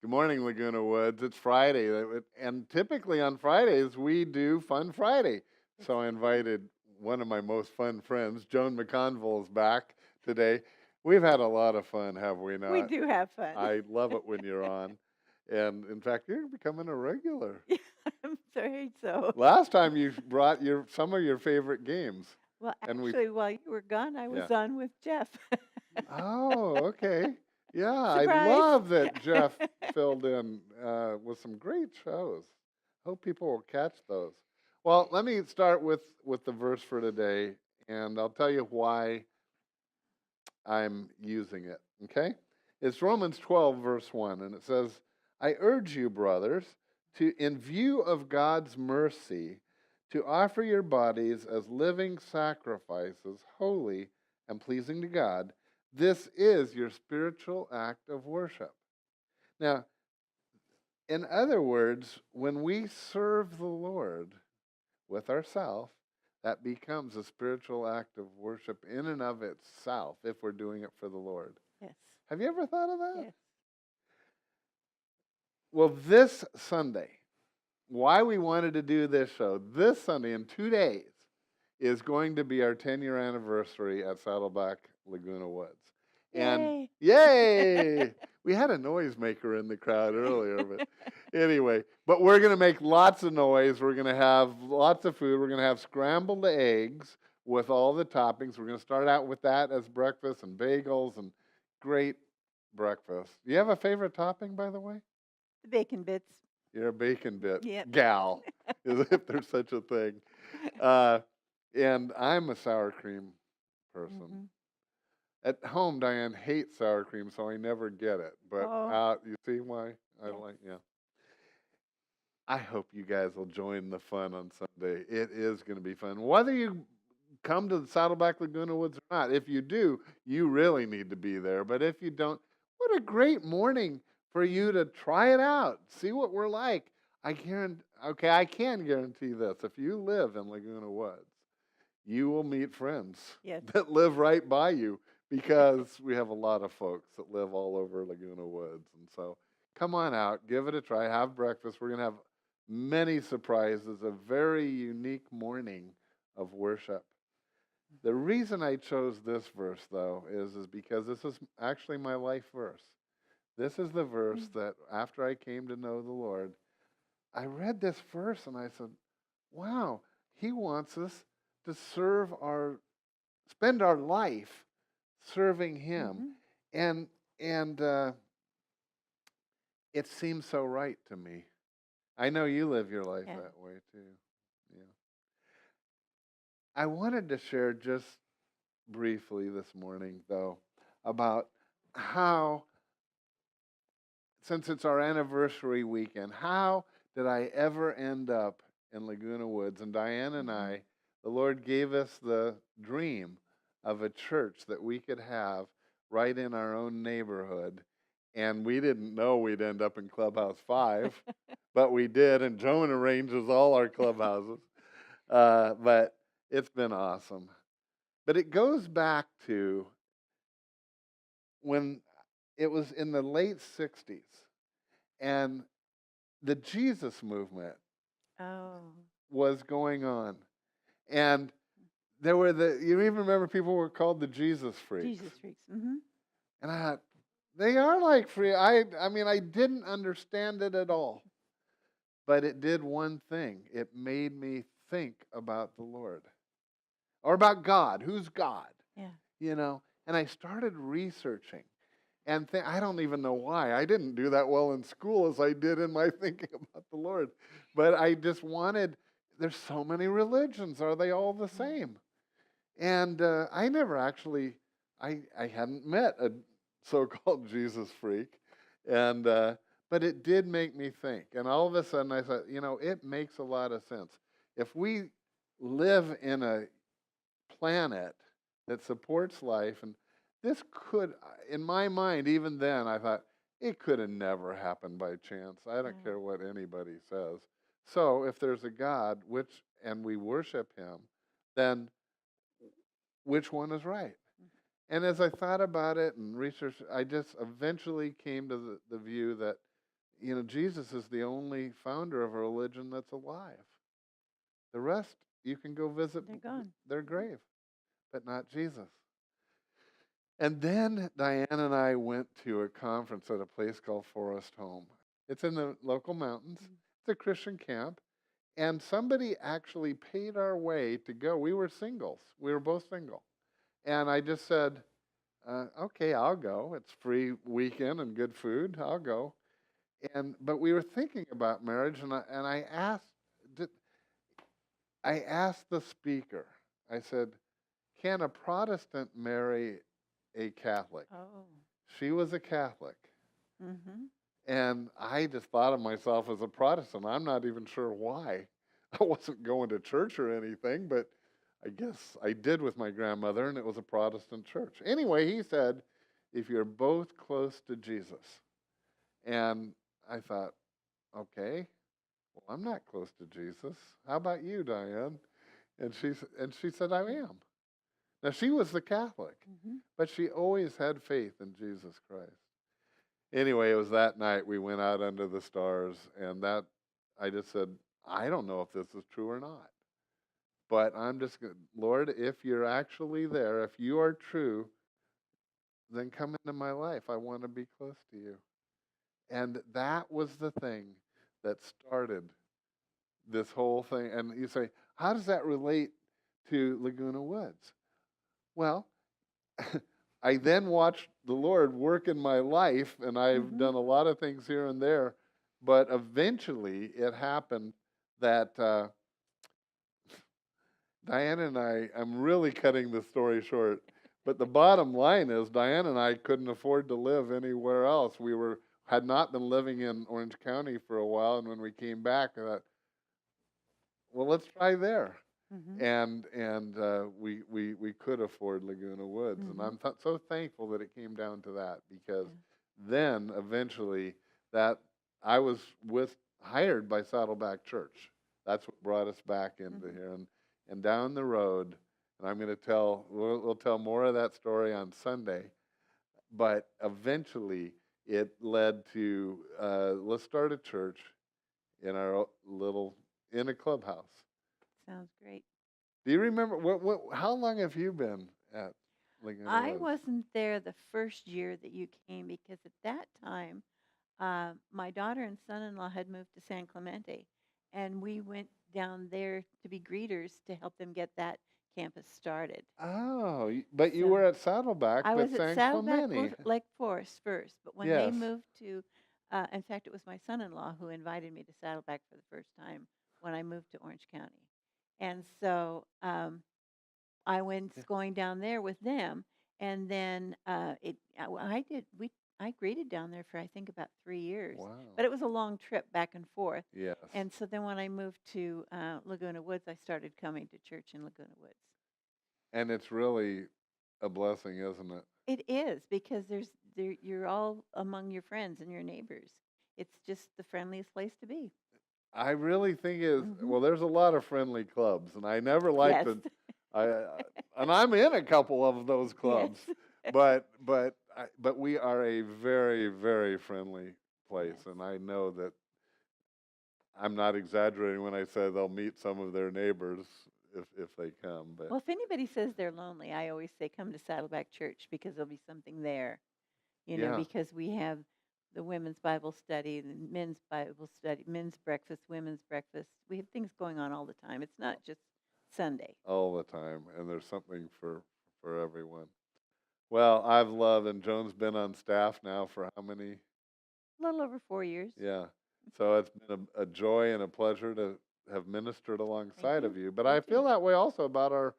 Good morning, Laguna Woods. It's Friday, and typically on Fridays we do Fun Friday. So I invited one of my most fun friends, Joan McConville's back today. We've had a lot of fun, have we We not? do have fun. I love it when you're on. And in fact, you're becoming a regular. Yeah, I'm afraid so. Last time you brought some of your favorite games. Well, And we actually, while you were gone, I Yeah. was on with Jeff. Oh, okay. Yeah, I Surprise. love that Jeff filled in with some great shows. Hope people will catch those. Well, let me start with the verse for today, and I'll tell you why I'm using it. Okay, it's Romans 12, verse 1, and it says, "I urge you, brothers, to, in view of God's mercy, to offer your bodies as living sacrifices, holy and pleasing to God. This is your spiritual act of worship." Now, in other words, when we serve the Lord with ourselves, that becomes a spiritual act of worship in and of itself if we're doing it for the Lord. Yes. Have you ever thought of that? Yes. Well, this Sunday, why we wanted to do this show, this Sunday in 2 days, is going to be our 10-year anniversary at Saddleback Laguna Woods. And Yay. yay! We had a noisemaker in the crowd earlier, but anyway, but we're going to make lots of noise. We're going to have lots of food. We're going to have scrambled eggs with all the toppings. We're going to start out with that as breakfast and bagels and great breakfast. Do you have a favorite topping, by the way? The bacon bits. You're a bacon bit Yep. gal, as if there's such a thing. Uh, and I'm a sour cream person. Hmm. At home, Diane hates sour cream, so I never get it. But Oh, out, you see why I yes. like, yeah. I hope you guys will join the fun on Sunday. It is going to be fun. Whether you come to the Saddleback Laguna Woods or not, if you do, you really need to be there. But if you don't, what a great morning for you to try it out, see what we're like. I can guarantee this. If you live in Laguna Woods, you will meet friends Yes. that live right by you because we have a lot of folks that live all over Laguna Woods. And so come on out, give it a try, have breakfast. We're going to have many surprises, a very unique morning of worship. The reason I chose this verse, though, is because this is actually my life verse. This is the verse that after I came to know the Lord, I read this verse and I said, wow, he wants us to spend our life serving him. Mm-hmm. And it seems so right to me. I know you live your life Yeah. that way too. Yeah. I wanted to share just briefly this morning, though, about how, since it's our anniversary weekend, how did I ever end up in Laguna Woods? And Diane and Mm-hmm. I, the Lord gave us the dream of a church that we could have right in our own neighborhood. And we didn't know we'd end up in Clubhouse 5, but we did. And Joan arranges all our clubhouses. But it's been awesome. But it goes back to when it was in the late 60s and the Jesus movement Oh, was going on. And there were you even remember people were called the Jesus freaks. Jesus freaks. Mm-hmm. And I thought, they are like free. I mean, I didn't understand it at all. But it did one thing. It made me think about the Lord. Or about God. Who's God? Yeah. You know? And I started researching. And I don't even know why. I didn't do that well in school as I did in my thinking about the Lord. But I just there's so many religions. Are they all the same? And I never actually, I hadn't met a so-called Jesus freak. And, but it did make me think. And all of a sudden I thought, it makes a lot of sense. If we live in a planet that supports life, and this could, in my mind, even then, I thought, it could have never happened by chance. I don't care what anybody says. So if there's a God, and we worship him, then which one is right? And as I thought about it and researched, I just eventually came to the view that Jesus is the only founder of a religion that's alive. The rest, you can go visit They're gone. their grave, but not Jesus. And then Diane and I went to a conference at a place called Forest Home. It's in the local mountains. It's a Christian camp. And somebody actually paid our way to go. We were singles. We were both single. And I just said, okay, I'll go. It's free weekend and good food. I'll go. But we were thinking about marriage, and I asked the speaker. I said, "Can a Protestant marry a Catholic?" Oh. She was a Catholic, Mm-hmm. and I just thought of myself as a Protestant. I'm not even sure why. I wasn't going to church or anything, but I guess I did with my grandmother, and it was a Protestant church. Anyway, he said, "If you're both close to Jesus." And I thought, okay, well, I'm not close to Jesus. How about you, Diane? And she said, I am. Now, she was the Catholic, Mm-hmm. but she always had faith in Jesus Christ. Anyway, it was that night we went out under the stars, and I just said, I don't know if this is true or not. But I'm just going, Lord, if you're actually there, if you are true, then come into my life. I want to be close to you. And that was the thing that started this whole thing. And you say, how does that relate to Laguna Woods? Well, I then watched the Lord work in my life, and I've done a lot of things here and there. But eventually it happened that Diane and I'm really cutting the story short, but the bottom line is Diane and I couldn't afford to live anywhere else. We had not been living in Orange County for a while, and when we came back, I thought, well, let's try there. Mm-hmm. And we could afford Laguna Woods, and I'm so thankful that it came down to that, because then eventually that I was hired by Saddleback Church. That's what brought us back into here, and down the road, and I'm going to we'll tell more of that story on Sunday, but eventually it led to let's start a church in in a clubhouse. Sounds great. Do you remember how long have you been at Laguna I Woods? wasn't there the first year that you came, because at that time, my daughter and son-in-law had moved to San Clemente, and we went down there to be greeters to help them get that campus started. Oh, but you So were at Saddleback, I but was at San Saddleback Clemente. Lake Forest first, but when they Yes. moved to, in fact, it was my son-in-law who invited me to Saddleback for the first time when I moved to Orange County. And so I went going down there with them, and then I greeted down there for I think about 3 years. Wow. But it was a long trip back and forth. Yes. And so then when I moved to Laguna Woods, I started coming to church in Laguna Woods. And it's really a blessing, isn't it? It is, because you're all among your friends and your neighbors. It's just the friendliest place to be. I really think well, there's a lot of friendly clubs, and I never liked Yes. and I'm in a couple of those clubs, Yes. but we are a very, very friendly place, Yes. and I know that I'm not exaggerating when I say they'll meet some of their neighbors if they come. But Well, if anybody says they're lonely, I always say come to Saddleback Church, because there'll be something there, Yeah. because we have the women's Bible study, the men's Bible study, men's breakfast, women's breakfast. We have things going on all the time. It's not just Sunday. all the time, and there's something for everyone. Well, I've loved, and Joan's been on staff now for how many? A little over 4 years. Yeah. So it's been a joy and a pleasure to have ministered alongside of you. But I feel that way also about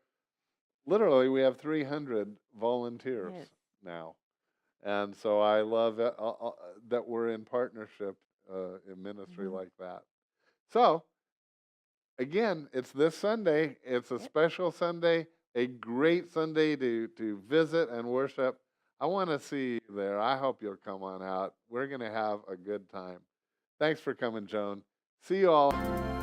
literally, we have 300 volunteers now. And so I love that we're in partnership in ministry like that. So, again, it's this Sunday. It's a special Sunday, a great Sunday to visit and worship. I want to see you there. I hope you'll come on out. We're going to have a good time. Thanks for coming, Joan. See you all.